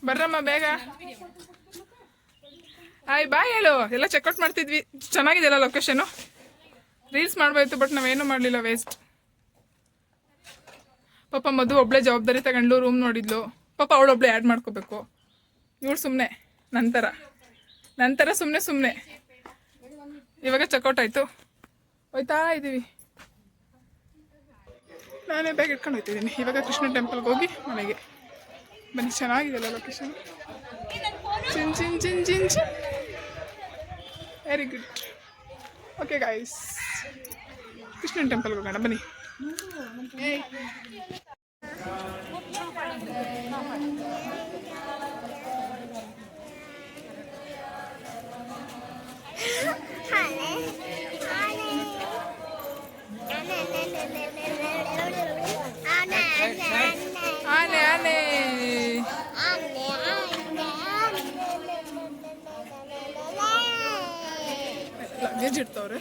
ಬರ್ರಮ್ಮ ಬೇಗ. ಆಯ್ ಬಾಯ್ ಹೇಳು. ಎಲ್ಲ ಚೆಕ್ಔಟ್ ಮಾಡ್ತಿದ್ವಿ. ಚೆನ್ನಾಗಿದೆಯಲ್ಲ ಲೊಕೇಶನು. ರೀಲ್ಸ್ ಮಾಡ್ಬೋಯ್ತು, ಬಟ್ ನಾವೇನು ಮಾಡಲಿಲ್ಲ, ವೇಸ್ಟ್. ಪಾಪ ಮಧು ಒಬ್ಳೆ ಜವಾಬ್ದಾರಿ ತಗೊಂಡು ರೂಮ್ ನೋಡಿದ್ಲು. ಪಾಪ ಅವಳೊಬ್ಳೆ ಆ್ಯಡ್ ಮಾಡ್ಕೋಬೇಕು. ಇವಳು ಸುಮ್ಮನೆ ನಂತರ ಸುಮ್ಮನೆ ಇವಾಗ ಚೆಕ್ಔಟ್ ಆಯಿತು. ಹೋಯ್ತಾ ಇದ್ದೀವಿ. ನಾನೇ ಬ್ಯಾಗ್ ಇಟ್ಕೊಂಡು ಹೋಗ್ತಿದ್ದೀನಿ. ಇವಾಗ ಕೃಷ್ಣ ಟೆಂಪಲ್ಗೆ ಹೋಗಿ ಮನೆಗೆ ಬನ್ನಿ. ಚೆನ್ನಾಗಿದೆಯಲ್ಲ ಲೊಕೇಶನ್. ಚಿನ್ ವೆರಿ ಗುಡ್. ಓಕೆ ಗಾಯ್ಸ್, ಕೃಷ್ಣನ್ ಟೆಂಪಲ್ಗೆ ಹೋಗೋಣ ಬನ್ನಿ. ಆನೆ ಲಗೇಜ್ ಇಡ್ತವ್ರೆ.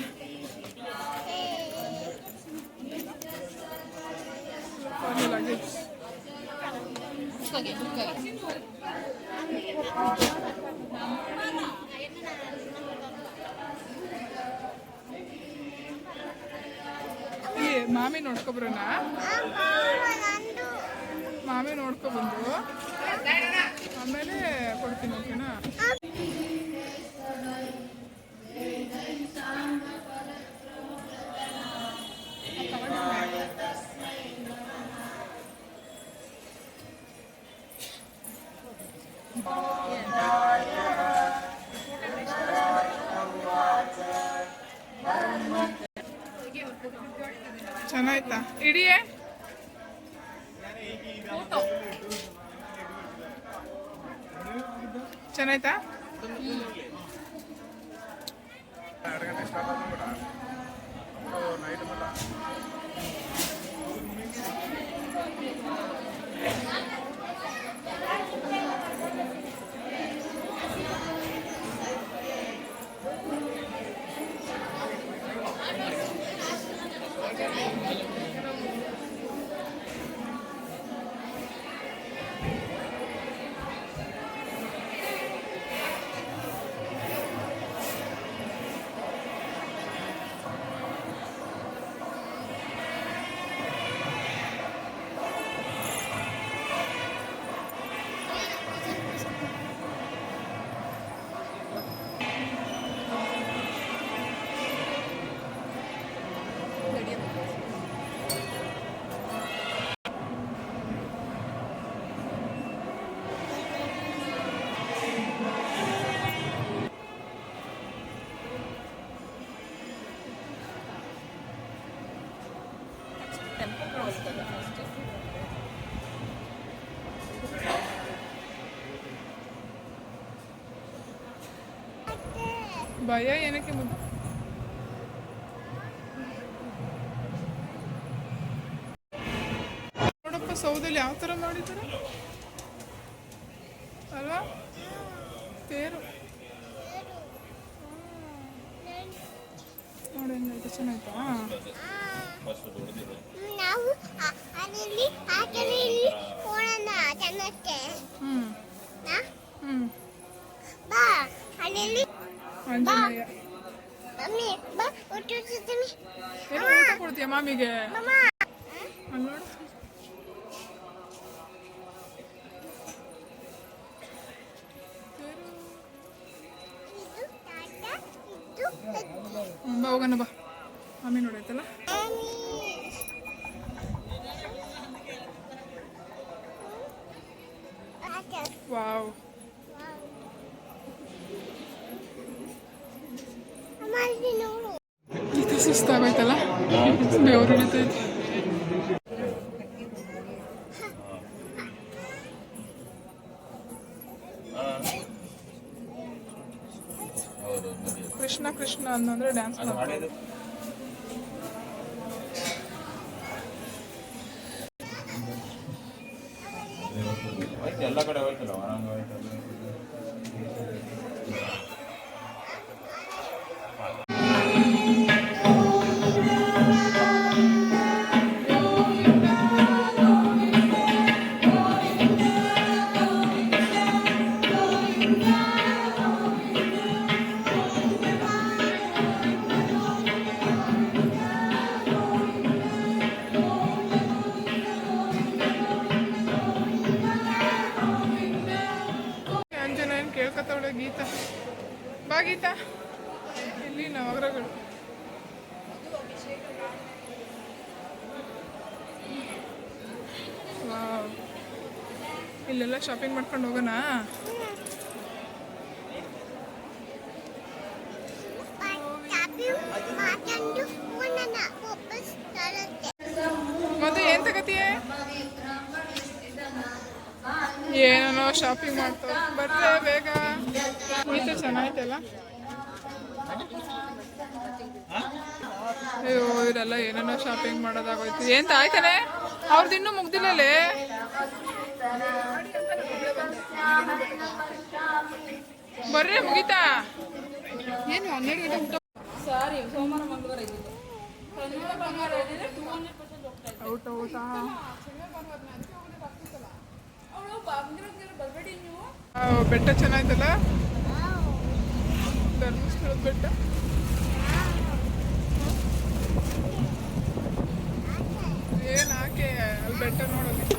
ಲಗೇಜ್ ಮಾಮಿ ನೋಡ್ಕೊಬ್ರಣ. ಮಾಮಿ ನೋಡ್ಕೊಬಂದು ಆಮೇಲೆ ಕೊಡ್ತೀನಿ. ಓಕೆನಾ? ಚೆನ್ನಾಯ್ತಾ? ಇಡಿಯೇ ಚೆನ್ನಾಯ್ತಾ? ಭಯ ಏನಕ್ಕೆ ಮುದ್ದು? ನೋಡಪ್ಪ, ಸೌದಲ್ಲಿ ಯಾವ ಥರ ಮಾಡಿದ್ದಾರೆ ಅಲ್ವಾ? ತೇರು ನೋಡಿ ಹೆಂಗಾಯ್ತು. ಚೆನ್ನಾಯ್ತಾ? ಆಂಜನೇಯ. ಏನು ಊಟ ಕೊಡ್ತೀಯ ಮಾಮಿಗೆ? ಅಲ್ಲಿ ನೋಡು. ಬಾ ಹೋಗೋಣ ಬಾ. ಮಾಮಿ ನೋಡೈತಲ್ಲ. ವಾವ್, ಇದು ಸುಸ್ತಾಗೋಯ್ತಲ್ಲ, ಬೆವರು ಹಿಡಿತೈತೆ. ಕೃಷ್ಣ ಕೃಷ್ಣ ಅನ್ನಂದ್ರೆ ಡ್ಯಾನ್ಸ್ ಮಾಡ್ತಾರೆ. ಎಲ್ಲ ಕಡೆ ಹೋಯ್ತಲ್ಲ. ಬಂದವಳೆ ಗೀತಾ. ಬಾ ಗೀತಾ. ಇಲ್ಲಿ ನವಗ್ರಹಗಳು. ವಾವ್, ಇಲ್ಲೆಲ್ಲ ಶಾಪಿಂಗ್ ಮಾಡ್ಕೊಂಡು ಹೋಗೋಣ. ಮದು ಏನ್ ತಗತೀಯ? ಏನೋ ಶಾಪಿಂಗ್ ಮಾಡ್ತಾವ. ಬರ್ರೆ ಬೇಗ. ಗೀತ ಚೆನ್ನಾಯ್ತಲ್ಲ. ಅಯ್ಯೋ ಇವರೆಲ್ಲ ಏನೇನೋ ಶಾಪಿಂಗ್ ಮಾಡೋದಾಗೋಯ್ತು. ಏನ್ ಆಯ್ತಾನೆ ಅವ್ರದ್ದು ಇನ್ನೂ ಮುಗ್ದಿಲ್ಲಲೇ. ಬರ್ರಿ ಮುಗೀತಾ. ಏನು 12 ಗಂಟೆ ಸಾರಿ ಸೋಮವಾರ ಮಂಗಳವಾರ ಇದ್ದಿದ್ದು ಔಟ್ ಔಟಾ. ಬೆಟ್ಟ ಚೆನ್ನಾಯ್ತಲ್ಲ, ಧರ್ಮಸ್ಥಳದ ಬೆಟ್ಟ. ಏನ್ ಆಕೆ ಅಲ್ಲಿ ಬೆಟ್ಟ ನೋಡೋದು.